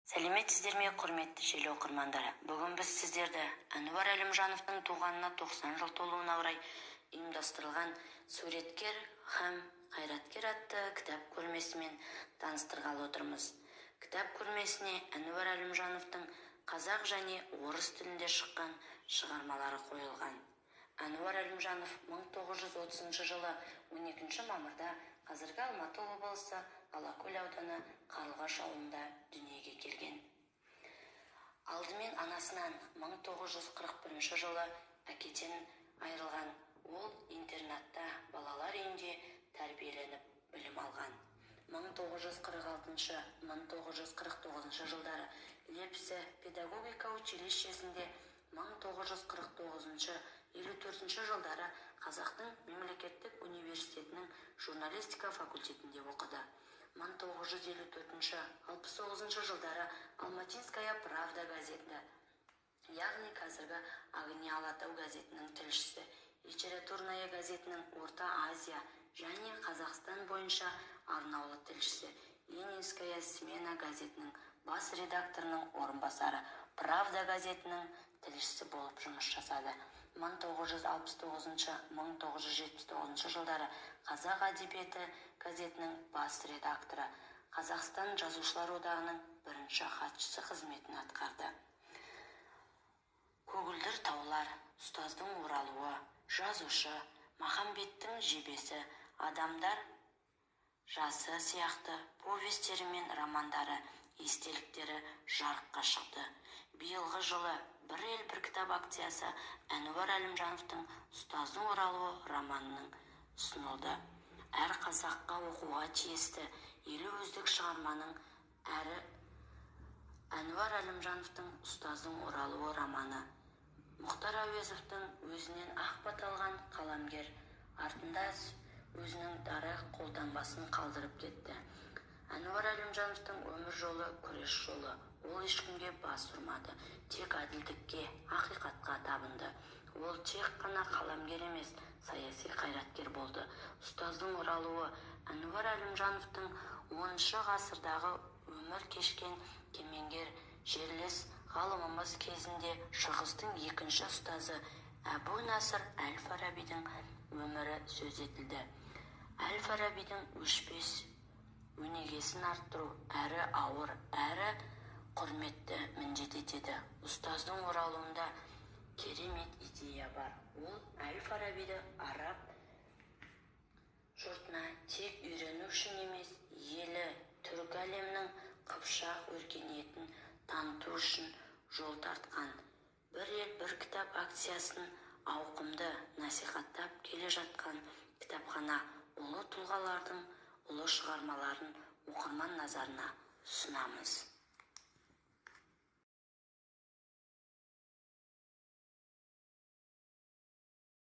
Сәлеметсіздер ме, құрметті желі оқырмандары? Бүгін біз сіздерді Әнуар Әлімжановтың туғанына 90 жыл толуына орай ұйымдастырылған суреткер һәм қайраткер атты кітап көрмесімен таныстырғалы отырмыз. Кітап көрмесіне Әнуар Әлімжановтың қазақ және орыс тілінде шыққан шығармалары қойылған. Әнуар Әлімжанов 1930 жылы 12 мамырда қазіргі Алматы облысы Алакөл ауданы Қарлығаш ауылында дүниеге келген. Алдымен анасынан 1941 жылы әкеден айырылған. Ол интернатта балалар үйінде тәрбиеленіп білім алған. 1946-1949 жылдары Лепсі педагогика училищесінде, 1949-54 жылдары Қазақтың мемлекеттік университетінің журналистика факультетінде оқыды. 1954-69 жылдары Алматинская правда газеті, яғни қазіргі Агния Алатау газетінің тілшісі, литературная газетінің Орта Азия және Қазақстан бойынша арнаулы тілшісі, Ленинская смена газетінің бас редакторының орынбасары, Правда газетінің тілшісі болып жұмыс жасады. 1969-1979 жылдары Қазақ әдебиеті газетінің бас редакторы, Қазақстан жазушылар одағының бірінші хатшысы қызметін атқарды. Көгілдір таулар, ұстаздың оралуы, жазушы, Махамбеттің жебесі, адамдар жасы сияқты повестері мен романдары, естеліктері жарыққа шықты. Биылғы жылы «Бір ел бір кітап» акциясы Әнуар Әлімжановтың «Ұстаздың оралуы» романының ұсынылды. Әр қазаққа оқуға тиісті елу өздік шығарманың әрі Әнуар Әлімжановтың «Ұстаздың оралуы» романы. Мұхтар Әуезовтің өзінен ақ бат алған қаламгер артында өзінің дара қолтаңбасын қалдырып кетті. Әнуар Әлімжановтың өмір жолы күрес жолы. Ол ешкімге бас ұрмады, тек әділдікке, ақиқатқа табынды. Ол тек қана қаламгер емес, саяси қайраткер болды. «Ұстаздың оралуы» Әнуар Әлімжановтың 10 ғасырдағы өмір кешкен кемеңгер, жерлес ғалымымыз кезінде шығыстың екінші ұстазы Әбу Насыр Әл-Фарабидің өмірі сөз етілді. Әл-Фарабидің өшпес өнегесін арттыру әрі ауыр, әрі құрметті міндет етеді. «Ұстаздың оралуында» керемет идея бар. Ол Әл-Фарабиді араб жұртына тек үйрену үшін емес, елі түркі әлемінің қыпшақ өркениетін таныту үшін жол тартқан. «Бір ел бір кітап» акциясын ауқымды насихаттап келе жатқан кітапхана ұлы тұлғалардың ұлы шығармаларын оқырман назарына ұсынамыз.